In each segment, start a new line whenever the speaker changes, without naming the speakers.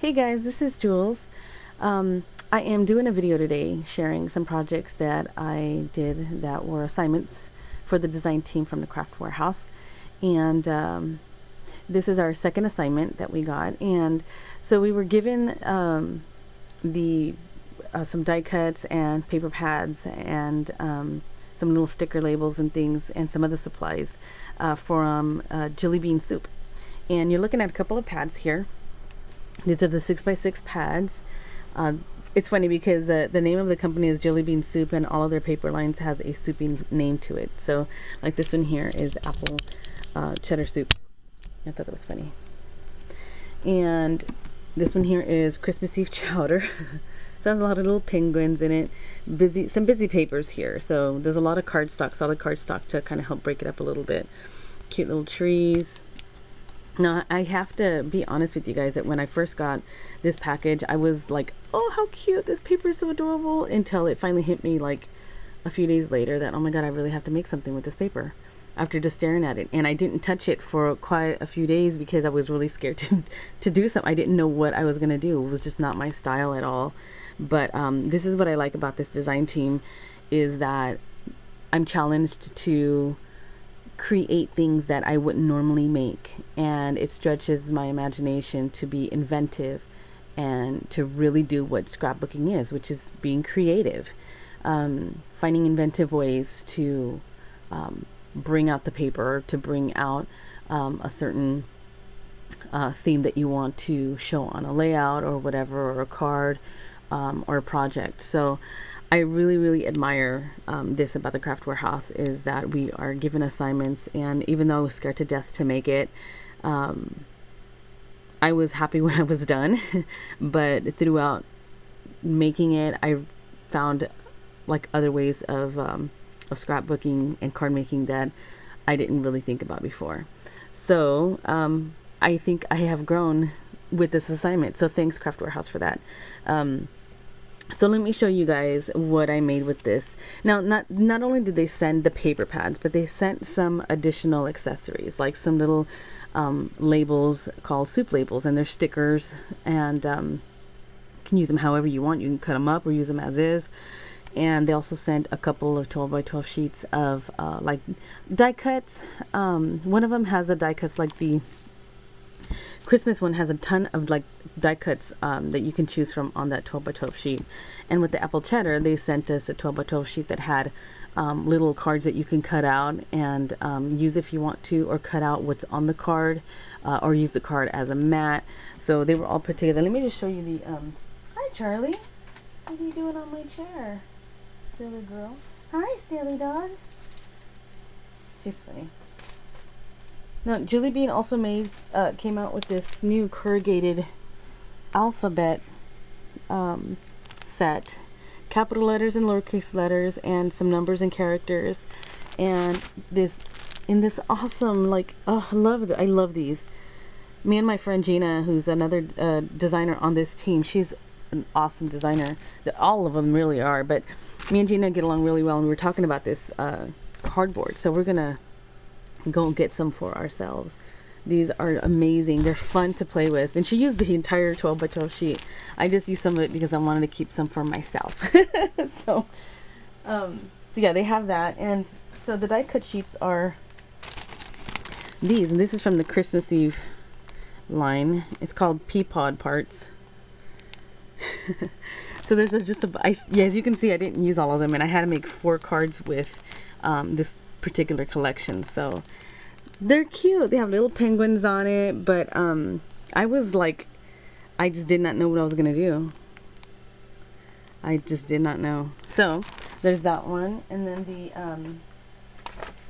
Hey guys, this is Jules. I am doing a video today sharing some projects that I did that were assignments for the design team from the craft warehouse. And this is our second assignment that we got. And so we were given some die cuts and paper pads and some little sticker labels and things and some other supplies from Jillibean Soup. And you're looking at a couple of pads here. These are the 6x6 pads. It's funny because the name of the company is Jillibean Soup, and all of their paper lines has a soupy name to it. So like this one here is apple cheddar soup. I thought that was funny. And this one here is Christmas Eve Chowder. So has a lot of little penguins in it. Some busy papers here. So there's a lot of cardstock, solid cardstock to kind of help break it up a little bit. Cute little trees. Now, I have to be honest with you guys that when I first got this package, I was like, oh, how cute, this paper is so adorable, until it finally hit me like a few days later that, oh my god, I really have to make something with this paper after just staring at it. And I didn't touch it for quite a few days because I was really scared to do something. I didn't know what I was going to do. It was just not my style at all. But this is what I like about this design team, is that I'm challenged to create things that I wouldn't normally make, and it stretches my imagination to be inventive and to really do what scrapbooking is, which is being creative, finding inventive ways to bring out the paper, to bring out a certain theme that you want to show on a layout or whatever, or a card or a project. So I really admire this about the craft warehouse, is that we are given assignments, and even though I was scared to death to make it, I was happy when I was done. But throughout making it, I found like other ways of scrapbooking and card making that I didn't really think about before. So I think I have grown with this assignment, so thanks Craft Warehouse for that. So let me show you guys what I made with this. Now, not only did they send the paper pads, but they sent some additional accessories, like some little labels called soup labels, and they're stickers, and you can use them however you want. You can cut them up or use them as is. And they also sent a couple of 12 by 12 sheets of like die cuts. One of them has a die cuts, like the Christmas one has a ton of like die cuts that you can choose from on that 12 by 12 sheet. And with the apple cheddar, they sent us a 12 by 12 sheet that had little cards that you can cut out and use if you want to, or cut out what's on the card, or use the card as a mat. So they were all put together. Let me just show you the hi Charlie, what are you doing on my chair, silly girl? Hi silly dog. She's funny. Now, Jillibean also came out with this new corrugated alphabet set. Capital letters and lowercase letters, and some numbers and characters. And this awesome, like, oh, I love these. Me and my friend Gina, who's another designer on this team, she's an awesome designer. All of them really are, but me and Gina get along really well, and we were talking about this cardboard. So we're going to go and get some for ourselves. These are amazing. They're fun to play with. And she used the entire 12 by 12 sheet. I just used some of it because I wanted to keep some for myself. So yeah, they have that. And so the die cut sheets are these, and this is from the Christmas Eve line. It's called Pea Pod Parts. So there's yeah, as you can see, I didn't use all of them, and I had to make 4 cards with this particular collection. So they're cute. They have little penguins on it, but I was like, I just did not know what I was gonna do. I just did not know. So there's that one, and then the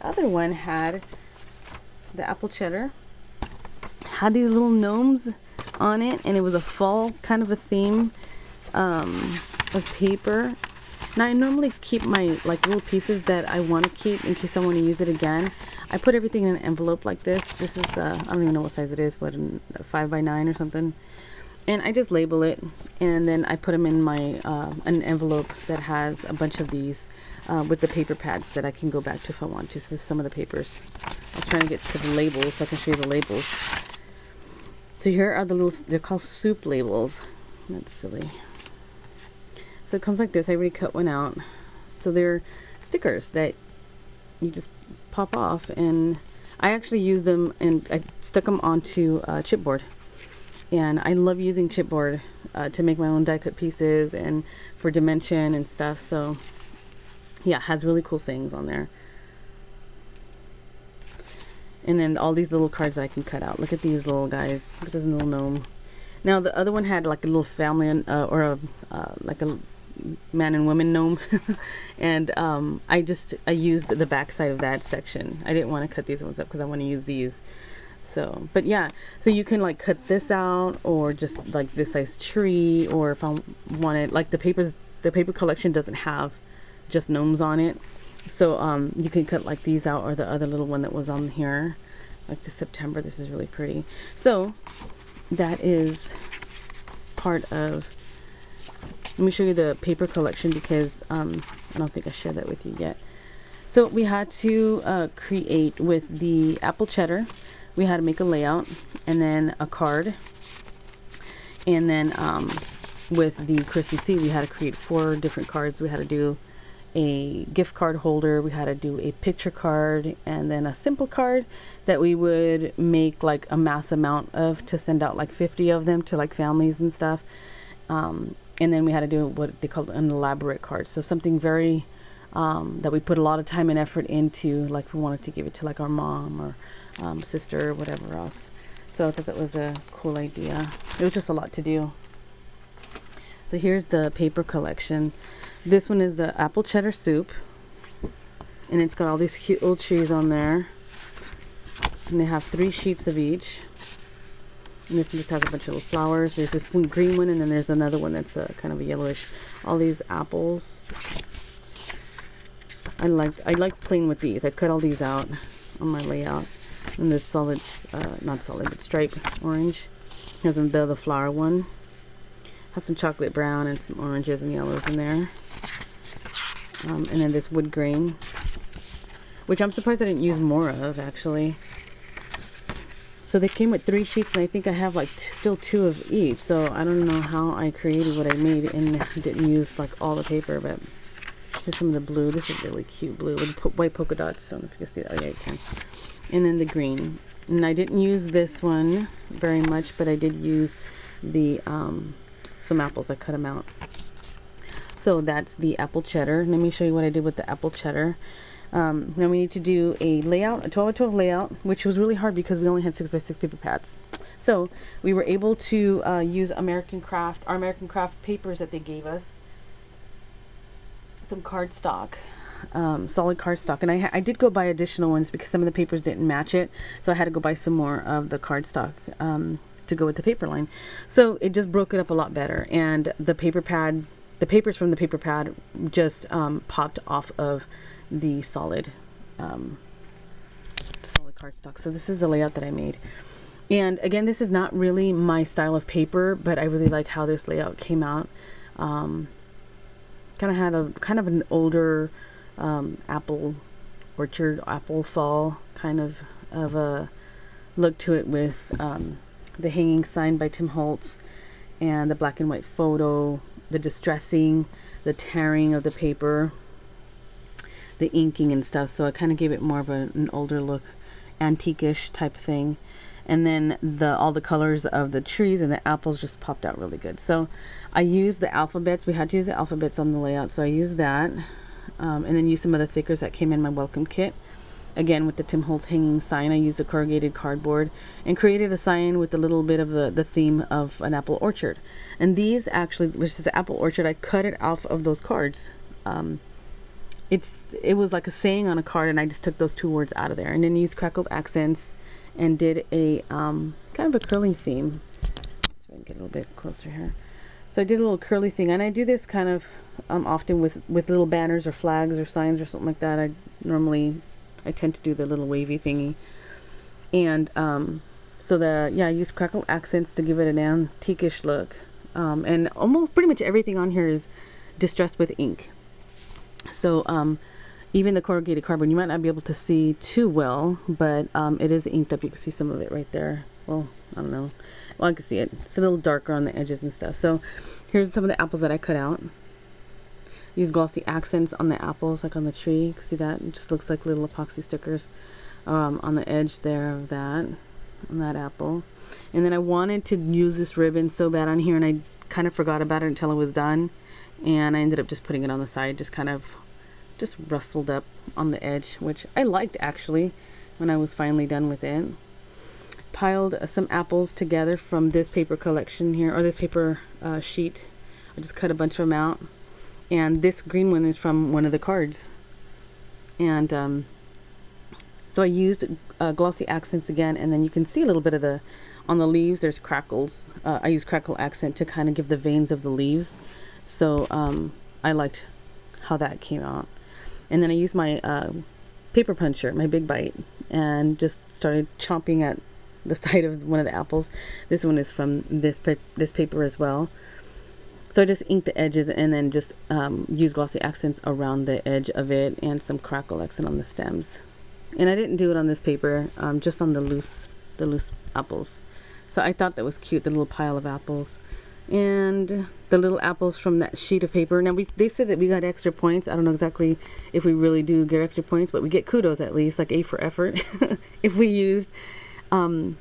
other one had the apple cheddar, had these little gnomes on it, and it was a fall kind of a theme of paper. Now, I normally keep my like little pieces that I want to keep in case I want to use it again. I put everything in an envelope like this. This is I don't even know what size it is, but a 5 by 9 or something. And I just label it, and then I put them in my an envelope that has a bunch of these with the paper pads that I can go back to if I want to. So this is some of the papers. I was trying to get to the labels so I can show you the labels. So here are the little, they're called soup labels. That's silly. So it comes like this. I already cut one out. So they're stickers that you just pop off, and I actually used them and I stuck them onto chipboard. And I love using chipboard to make my own die cut pieces and for dimension and stuff. So yeah, it has really cool sayings on there. And then all these little cards that I can cut out. Look at these little guys. Look at this little gnome. Now the other one had like a little family or a like a man and woman gnome. And I used the back side of that section. I didn't want to cut these ones up because I want to use these. So, but yeah, so you can like cut this out, or just like this size tree, or if I wanted, like the paper collection doesn't have just gnomes on it. So you can cut like these out, or the other little one that was on here, like the September. This is really pretty. So that is part of, let me show you the paper collection, because I don't think I shared that with you yet. So we had to create with the apple cheddar. We had to make a layout, and then a card, and then with the Christmas Seed we had to create 4 different cards. We had to do a gift card holder, we had to do a picture card, and then a simple card that we would make like a mass amount of to send out, like 50 of them to like families and stuff. And then we had to do what they called an elaborate card, so something very that we put a lot of time and effort into, like we wanted to give it to like our mom or sister or whatever else. So I thought that was a cool idea. It was just a lot to do. So here's the paper collection. This one is the apple cheddar soup, and it's got all these cute little trees on there, and they have 3 sheets of each. And this one just has a bunch of little flowers. There's this one green one, and then there's another one that's kind of a yellowish. All these apples. I liked playing with these. I cut all these out on my layout. And this solid, not solid, but stripe orange. Here's the other flower one. Has some chocolate brown and some oranges and yellows in there. And then this wood grain, which I'm surprised I didn't use more of, actually. So they came with 3 sheets, and I think I have like still 2 of each. So I don't know how I created what I made and didn't use like all the paper, but here's some of the blue. This is really cute blue with white polka dots. I don't know if you can see that. Oh yeah, you can. And then the green. And I didn't use this one very much, but I did use the some apples. I cut them out. So that's the apple cheddar. Let me show you what I did with the apple cheddar. Now we need to do a layout, a 12x12 layout, which was really hard because we only had 6x6 paper pads. So we were able to use our American Craft papers that they gave us. Some cardstock, solid cardstock, and I did go buy additional ones because some of the papers didn't match it, so I had to go buy some more of the cardstock to go with the paper line. So it just broke it up a lot better, and the paper pad, the papers from the paper pad just popped off of the solid cardstock. So this is the layout that I made, and again, this is not really my style of paper, but I really like how this layout came out. Kind of had a an older apple orchard, apple fall kind of a look to it, with the hanging sign by Tim Holtz, and the black and white photo, the distressing, the tearing of the paper, the inking and stuff. So I kind of gave it more of an older look, antique-ish type thing. And then all the colors of the trees and the apples just popped out really good. So I used the alphabets. We had to use the alphabets on the layout, so I used that. And then used some of the thickers that came in my welcome kit. Again, with the Tim Holtz hanging sign, I used the corrugated cardboard and created a sign with a little bit of the theme of an apple orchard. And these actually, which is the apple orchard, I cut it off of those cards. It was like a saying on a card, and I just took those 2 words out of there, and then used crackled accents and did a kind of a curling theme. So I can get a little bit closer here. So I did a little curly thing, and I do this kind of often with little banners or flags or signs or something like that. I tend to do the little wavy thingy. And so I use crackled accents to give it an antique-ish look. And almost pretty much everything on here is distressed with ink. So even the corrugated cardboard, you might not be able to see too well, but it is inked up. You can see some of it right there. Well, I don't know. Well, I can see it. It's a little darker on the edges and stuff. So here's some of the apples that I cut out. Use glossy accents on the apples, like on the tree. You can see that? It just looks like little epoxy stickers on the edge there of that, on that apple. And then I wanted to use this ribbon so bad on here, and I kind of forgot about it until it was done. And I ended up just putting it on the side, just ruffled up on the edge, which I liked actually when I was finally done with it. Piled some apples together from this paper collection here, or this paper sheet. I just cut a bunch of them out. And this green one is from one of the cards. And so I used glossy accents again, and then you can see a little bit of the, on the leaves, there's crackles. I use crackle accent to kind of give the veins of the leaves. So I liked how that came out. And then I used my paper puncher, my big bite, and just started chomping at the side of one of the apples. This one is from this paper as well. So I just inked the edges and then just use glossy accents around the edge of it and some crackle accent on the stems. And I didn't do it on this paper, just on the loose apples. So I thought that was cute, the little pile of apples. And the little apples from that sheet of paper. Now they said that we got extra points. I don't know exactly if we really do get extra points, but we get kudos at least, like A for effort. If we used all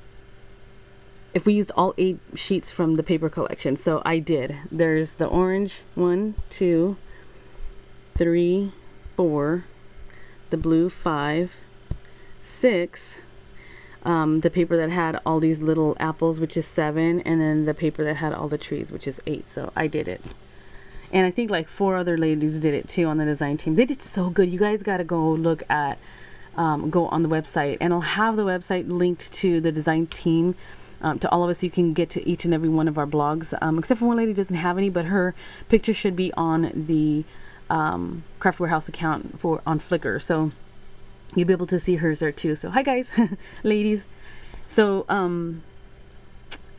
8 sheets from the paper collection. So I did. There's the orange 1, 2, 3, 4, the blue 5, 6, the paper that had all these little apples, which is 7, and then the paper that had all the trees, which is 8. So I did it. And I think like 4 other ladies did it too on the design team. They did so good. You guys got to go look at, go on the website, and I'll have the website linked to the design team, to all of us. You can get to each and every one of our blogs, except for one lady doesn't have any, but her picture should be on the Craft Warehouse account on Flickr. So you'll be able to see hers there too. So hi guys, ladies. So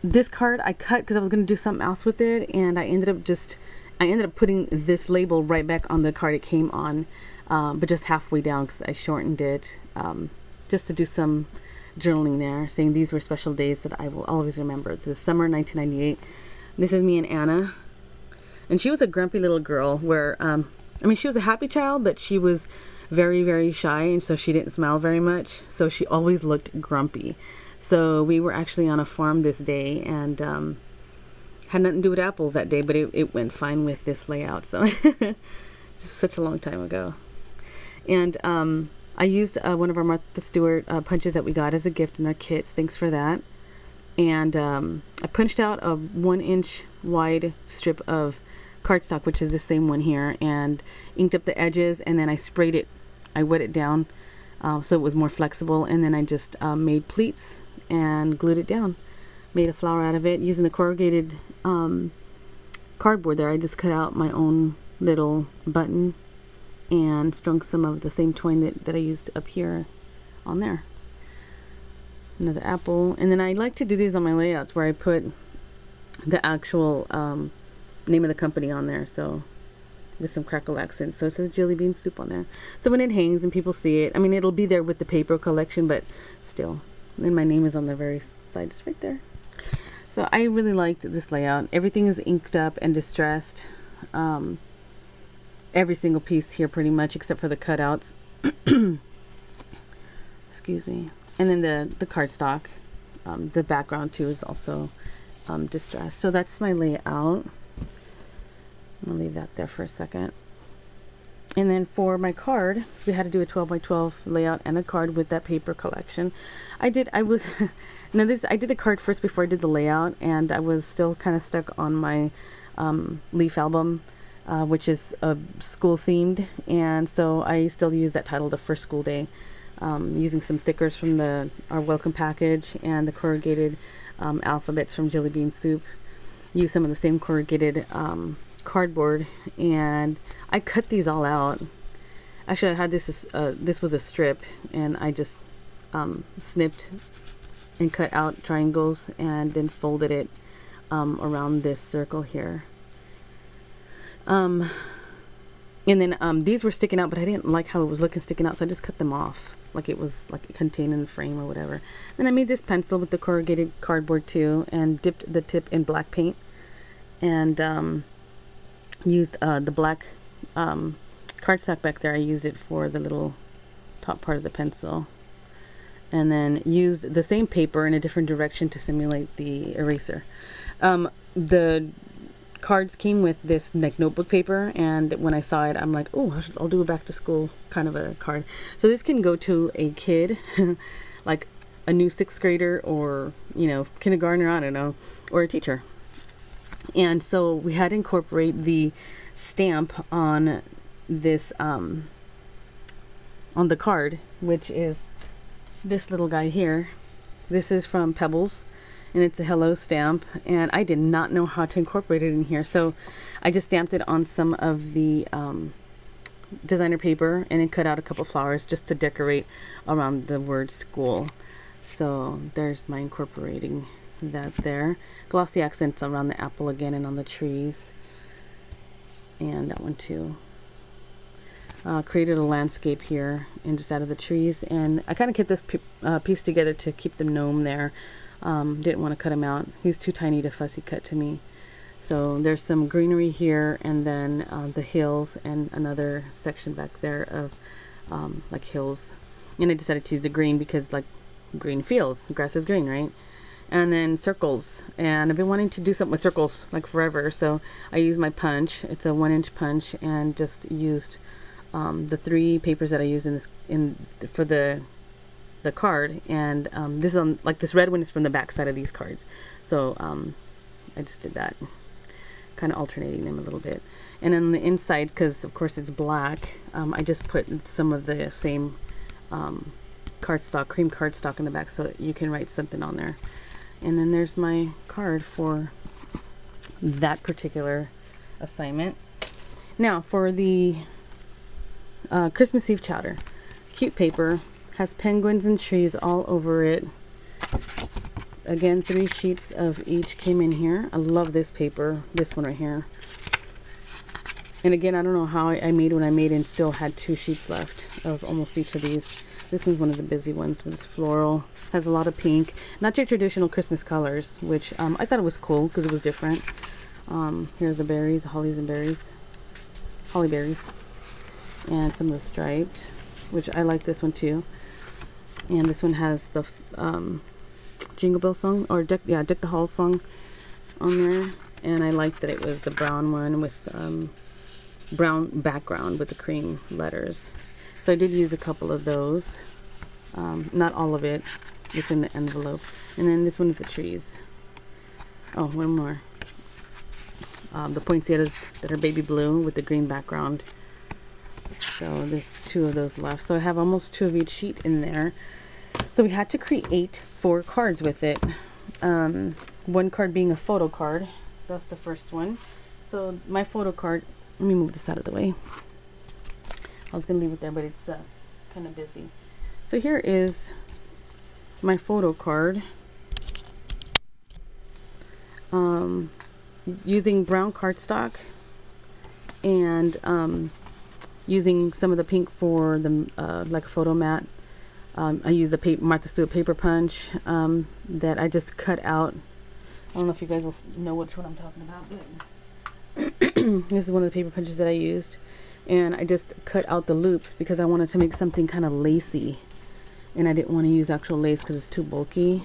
this card I cut because I was going to do something else with it, and I ended up putting this label right back on the card it came on, but just halfway down because I shortened it just to do some journaling there, saying these were special days that I will always remember. It's the summer 1998. This is me and Anna, and she was a grumpy little girl where I mean, she was a happy child, but she was very, very shy, and so she didn't smile very much, so she always looked grumpy. So we were actually on a farm this day, and had nothing to do with apples that day, but it went fine with this layout. So just such a long time ago. And I used one of our Martha Stewart punches that we got as a gift in our kits. Thanks for that. And I punched out a 1-inch wide strip of cardstock, which is the same one here, and inked up the edges, and then I sprayed it. I wet it down so it was more flexible, and then I just made pleats and glued it down. Made a flower out of it using the corrugated cardboard there. I just cut out my own little button and strung some of the same twine that I used up here on there. Another apple. And then I like to do these on my layouts where I put the actual name of the company on there, so with some crackle accents. So it says Jillibean Soup on there. So when it hangs and people see it, I mean, it'll be there with the paper collection, but still. And then my name is on the very side, just right there. So I really liked this layout. Everything is inked up and distressed. Every single piece here pretty much, except for the cutouts. Excuse me. And then the cardstock. The background too is also distressed. So that's my layout. I'm gonna leave that there for a second. And then for my card, so we had to do a 12 by 12 layout and a card with that paper collection. I did the card first before I did the layout, and I was still kind of stuck on my leaf album, which is school themed, and so I still use that title, The First School Day, using some stickers from our welcome package and the corrugated alphabets from Jillibean Soup. Use some of the same corrugated cardboard, and I cut these all out. Actually, I had this was a strip, and I just snipped and cut out triangles and then folded it around this circle here. And then these were sticking out, but I didn't like how it was looking sticking out, so I just cut them off, like it was like contained in the frame or whatever. Then I made this pencil with the corrugated cardboard too, and dipped the tip in black paint, and used the black cardstock back there. I used it for the little top part of the pencil, and then used the same paper in a different direction to simulate the eraser. The cards came with this like notebook paper, and when I saw it, I'm like, oh, I'll do a back to school kind of a card. So this can go to a kid like a new 6th grader, or you know, kindergartner, I don't know, or a teacher. And so we had to incorporate the stamp on this on the card, which is this little guy here. This is from Pebbles, and it's a hello stamp, and I did not know how to incorporate it in here, so I just stamped it on some of the designer paper, and then cut out a couple flowers just to decorate around the word school. So there's my incorporating that there. Glossy accents around the apple again, and on the trees, and that one too. Created a landscape here and just out of the trees, and I kind of kept this piece together to keep the gnome there. Didn't want to cut him out. He's too tiny to fussy cut to me. So there's some greenery here, and then the hills, and another section back there of like hills. And I decided to use the green because like green fields, grass is green, right? And then circles, and I've been wanting to do something with circles like forever, so I used my punch. It's a 1-inch punch, and just used the 3 papers that I used for the card, and this is on, like, this red one is from the back side of these cards, so I just did that, kind of alternating them a little bit. And on the inside, because of course it's black, I just put some of the same cardstock, cream cardstock in the back, so that you can write something on there. And then there's my card for that particular assignment. Now for the Christmas Eve chowder, cute paper, has penguins and trees all over it. Again, 3 sheets of each came in here. I love this paper, this one right here. And again, I don't know how I made when I made and still had 2 sheets left of almost each of these. This is one of the busy ones, but it's floral, has a lot of pink, not your traditional Christmas colors, which I thought it was cool because it was different. Here's the berries, hollies and berries, holly berries, and some of the striped, which I like this one too. And this one has the Jingle Bell song, or Deck the Halls song on there. And I like that it was the brown one with brown background with the cream letters. So I did use a couple of those, not all of it. It's in the envelope. And then this one is the trees. Oh, one more. The poinsettias that are baby blue with the green background. So there's 2 of those left. So I have almost 2 of each sheet in there. So we had to create 4 cards with it. One card being a photo card. That's the first one. So my photo card, let me move this out of the way. I was going to leave it there, but it's kind of busy. So here is my photo card. Using brown cardstock, and using some of the pink for the like a photo mat. I used a Martha Stewart paper punch that I just cut out. I don't know if you guys will know which one I'm talking about, but this is one of the paper punches that I used. And I just cut out the loops because I wanted to make something kind of lacy. And I didn't want to use actual lace because it's too bulky,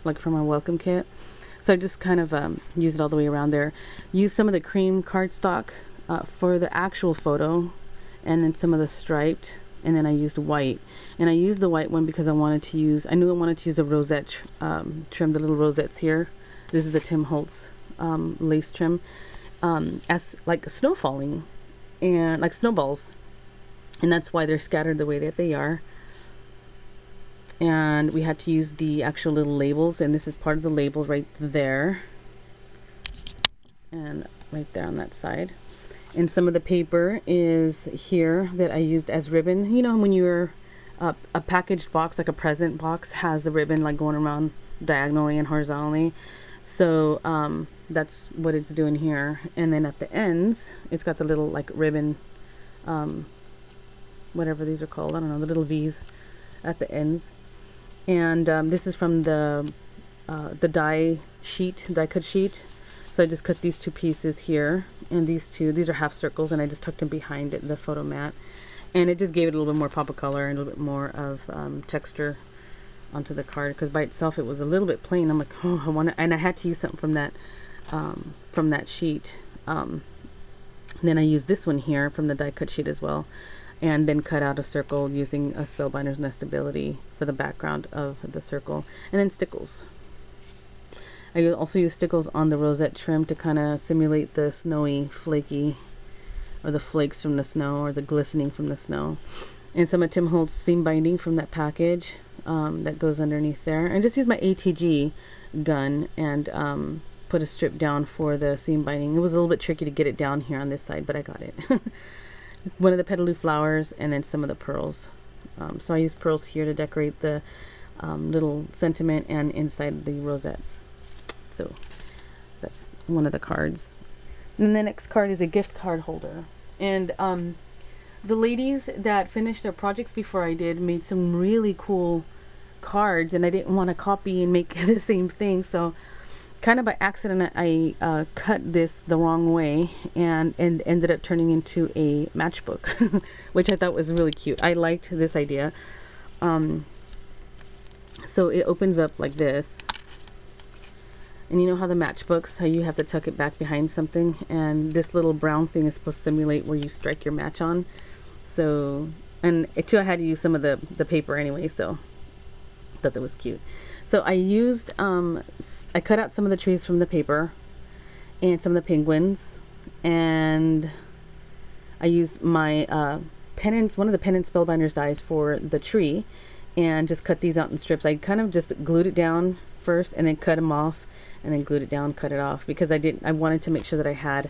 like from our welcome kit. So I just kind of used it all the way around there. Used some of the cream cardstock for the actual photo, and then some of the striped, and then I used white. And I used the white one because I knew I wanted to use a rosette trim, the little rosettes here. This is the Tim Holtz lace trim, as like snow falling, and like snowballs. And that's why they're scattered the way that they are. And we had to use the actual little labels, and this is part of the label right there, and right there on that side. And some of the paper is here that I used as ribbon. You know, when you're a packaged box, like a present box, has the ribbon like going around diagonally and horizontally. So that's what it's doing here. And then at the ends, it's got the little like ribbon whatever these are called, I don't know, the little V's at the ends. And this is from the die cut sheet. So I just cut these two pieces here, and these are half circles, and I just tucked them behind the photo mat, and it just gave it a little bit more pop of color and a little bit more of texture onto the card, because by itself it was a little bit plain. I'm like, oh, I want to, and I had to use something from that sheet. Then I used this one here from the die cut sheet as well, and then cut out a circle using a Spellbinder's Nestability for the background of the circle, and then stickles. I also use stickles on the rosette trim to kind of simulate the snowy, flaky, or the flakes from the snow, or the glistening from the snow. And some of Tim Holtz seam binding from that package that goes underneath there. And just use my ATG gun and put a strip down for the seam binding. It was a little bit tricky to get it down here on this side, but I got it. One of the petaloo flowers, and then some of the pearls. So I used pearls here to decorate the little sentiment and inside the rosettes. So that's one of the cards. And the next card is a gift card holder. And the ladies that finished their projects before I did made some really cool cards, and I didn't want to copy and make the same thing. So kind of by accident, I cut this the wrong way and ended up turning into a matchbook, which I thought was really cute. I liked this idea. So it opens up like this. And you know how the matchbooks, how you have to tuck it back behind something, and this little brown thing is supposed to simulate where you strike your match on. So, and too, I had to use some of the paper anyway, so I thought that was cute. So I used, I cut out some of the trees from the paper and some of the penguins, and I used my pennants, one of the pennant Spellbinders dies for the tree, and just cut these out in strips. I kind of just glued it down first and then cut them off, and then glued it down, cut it off, because I wanted to make sure that I had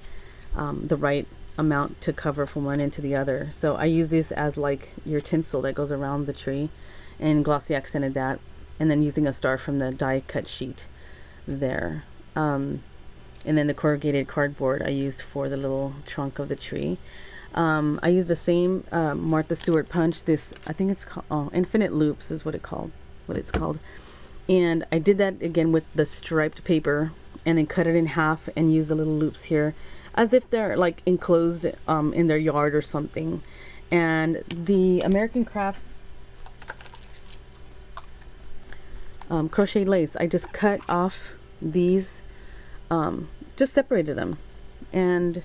the right amount to cover from one end to the other. So I use this as like your tinsel that goes around the tree, and glossy accented that, and then using a star from the die cut sheet there. And then the corrugated cardboard I used for the little trunk of the tree. I used the same Martha Stewart punch. This, I think it's called Infinite Loops is what it's called. And I did that again with the striped paper, and then cut it in half and use the little loops here as if they're like enclosed in their yard or something. And the American Crafts crochet lace, I just cut off these, just separated them and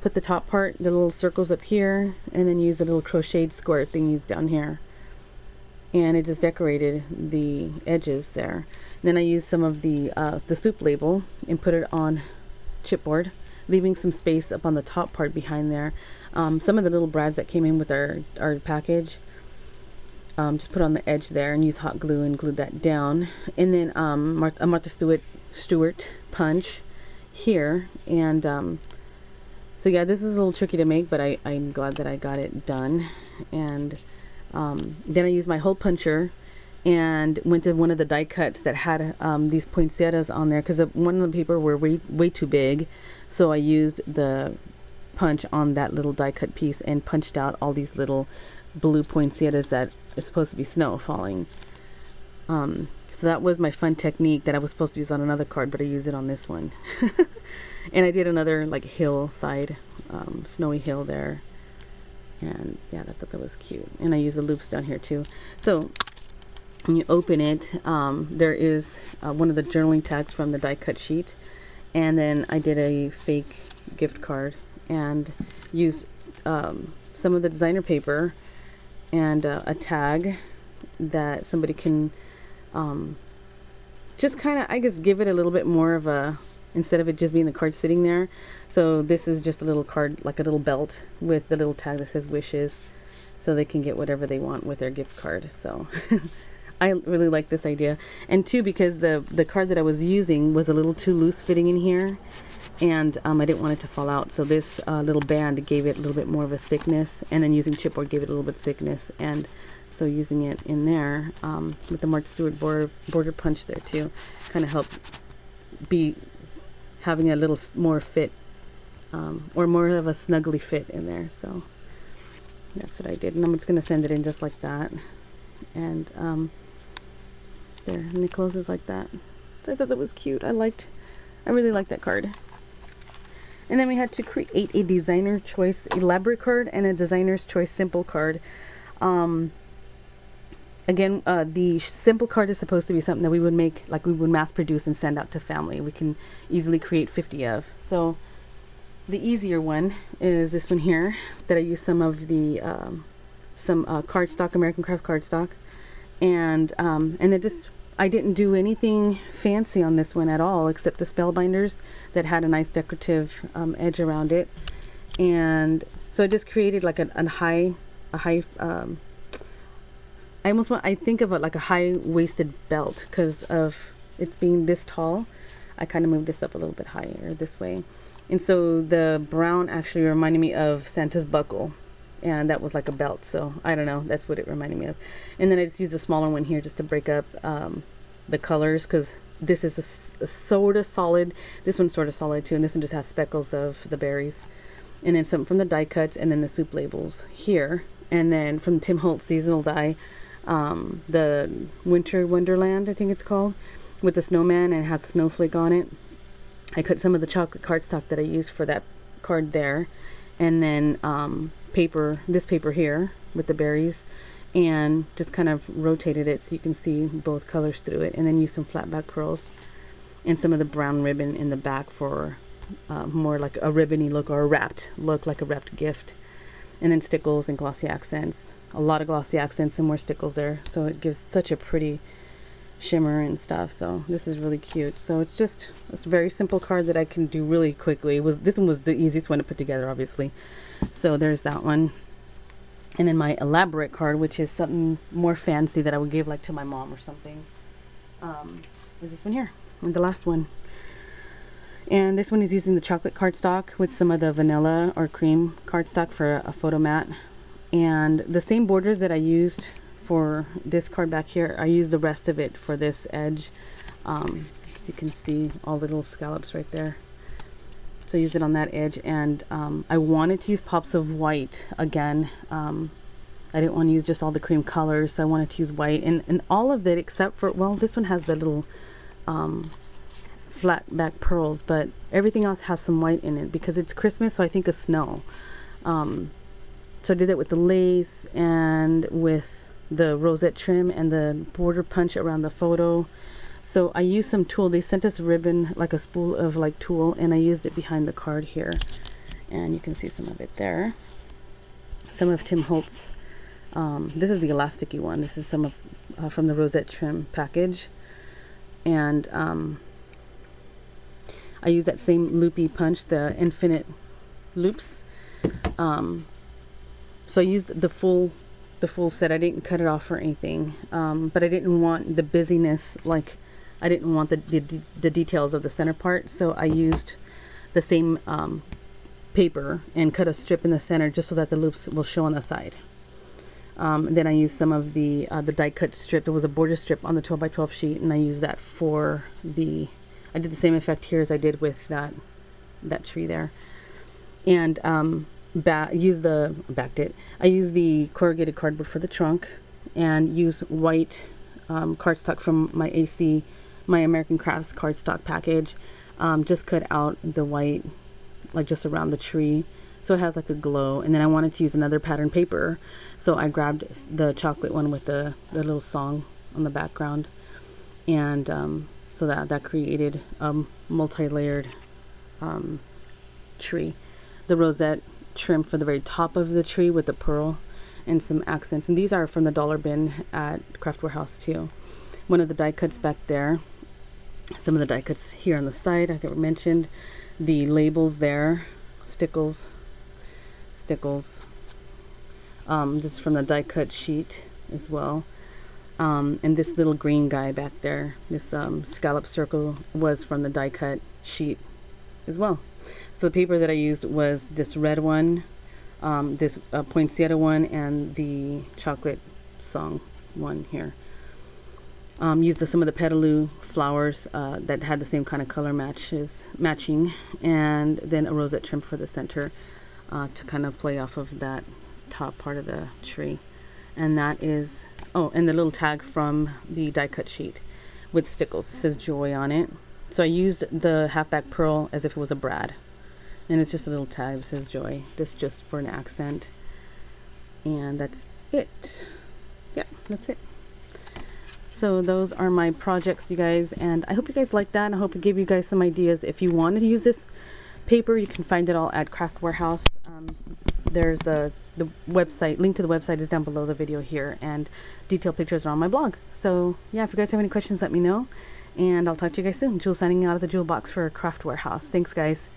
put the top part, the little circles up here, and then use the little crocheted square thingies down here. And it just decorated the edges there. And then I used some of the soup label and put it on chipboard, leaving some space up on the top part behind there. Some of the little brads that came in with our package, just put on the edge there and use hot glue and glued that down. And then a Martha Stewart punch here. And so yeah, this is a little tricky to make, but I'm glad that I got it done. And then I used my hole puncher and went to one of the die cuts that had these poinsettias on there, because one of the paper were way too big. So I used the punch on that little die cut piece and punched out all these little blue poinsettias that is supposed to be snow falling. So that was my fun technique that I was supposed to use on another card, but I used it on this one. And I did another like hillside, snowy hill there. And yeah, I thought that was cute. And I used the loops down here too. So when you open it, there is one of the journaling tags from the die cut sheet. And then I did a fake gift card and used some of the designer paper and a tag that somebody can just kind of, I guess, give it a little bit more of a, instead of it just being the card sitting there. So this is just a little card, like a little belt with the little tag that says wishes, so they can get whatever they want with their gift card. So I really like this idea. And two, because the card that I was using was a little too loose fitting in here, and I didn't want it to fall out. So this little band gave it a little bit more of a thickness, and then using chipboard gave it a little bit of thickness. And so using it in there with the Martha Stewart border punch there too, kind of helped be having a little more fit, or more of a snuggly fit in there. So that's what I did, and I'm just going to send it in just like that. And there, and it closes like that. So I thought that was cute. I really liked that card. And then we had to create a designer choice elaborate card and a designer's choice simple card. Again, the simple card is supposed to be something that we would make, like we would mass produce and send out to family. We can easily create 50 of. So the easier one is this one here, that I use some of the cardstock, American Craft cardstock, and then just, I didn't do anything fancy on this one at all, except the spellbinders that had a nice decorative edge around it. And so I just created like a high I think of it like a high-waisted belt, because of it being this tall. I kind of moved this up a little bit higher this way. And so the brown actually reminded me of Santa's buckle, and that was like a belt. So I don't know, that's what it reminded me of. And then I just used a smaller one here just to break up the colors, because this is a sort of solid, this one's sort of solid too, and this one just has speckles of the berries. And then some from the die cuts, and then the soup labels here. And then from Tim Holtz seasonal die, the Winter Wonderland, I think it's called, with the snowman, and it has a snowflake on it. I cut some of the chocolate cardstock that I used for that card there, and then this paper here with the berries, and just kind of rotated it so you can see both colors through it, and then use some flat back pearls and some of the brown ribbon in the back for more like a ribbony look, or a wrapped look, like a wrapped gift. And then stickles and glossy accents, a lot of glossy accents and more stickles there, so it gives such a pretty shimmer and stuff. So this is really cute. So it's just a very simple card that I can do really quickly. This one was the easiest one to put together, obviously. So there's that one. And then my elaborate card, which is something more fancy that I would give like to my mom or something, is this one here, and the last one. And this one is using the chocolate cardstock with some of the vanilla or cream cardstock for a photo mat. And the same borders that I used for this card back here, I used the rest of it for this edge. So you can see all the little scallops right there. So I used it on that edge, and I wanted to use pops of white again. I didn't want to use just all the cream colors, so I wanted to use white. And all of it except for, well, this one has the little flat back pearls, but everything else has some white in it because it's Christmas, so I think of snow. So I did that with the lace and with the rosette trim and the border punch around the photo. So I used some tulle. They sent us a ribbon, like a spool of like tulle, and I used it behind the card here, and you can see some of it there. Some of Tim Holtz. This is the elasticy one. This is some of from the rosette trim package, and I use that same loopy punch, the infinite loops. So I used the full set. I didn't cut it off or anything, but I didn't want the busyness, like I didn't want the details of the center part, so I used the same paper and cut a strip in the center just so that the loops will show on the side. Then I used some of the die cut strip. There was a border strip on the 12 by 12 sheet, and I used that for I did the same effect here as I did with that tree there. And I used the corrugated cardboard for the trunk, and used white cardstock from my American Crafts cardstock package. Just cut out the white, like just around the tree, so it has like a glow. And then I wanted to use another pattern paper, so I grabbed the chocolate one with the little song on the background, and so that created a multi-layered tree. The rosette trim for the very top of the tree with the pearl and some accents, and these are from the dollar bin at Craft Warehouse too. One of the die cuts back there, some of the die cuts here on the side I mentioned, the labels there, stickles. This is from the die cut sheet as well. And this little green guy back there, this scallop circle, was from the die cut sheet as well. So the paper that I used was this red one, this poinsettia one, and the chocolate song one here. Used some of the petaloo flowers that had the same kind of color matching, and then a rosette trim for the center to kind of play off of that top part of the tree. And that is, oh, and the little tag from the die cut sheet with stickles. It says Joy on it. So I used the halfback pearl as if it was a brad. And it's just a little tag that says Joy. This just for an accent. And that's it. Yeah, that's it. So those are my projects, you guys, and I hope you guys like that, and I hope it gave you guys some ideas. If you wanted to use this paper, you can find it all at Craft Warehouse. There's the website, link to the website is down below the video here, and detailed pictures are on my blog. So yeah, if you guys have any questions, let me know, and I'll talk to you guys soon. Jule signing out of the Jule box for Craft Warehouse. Thanks, guys.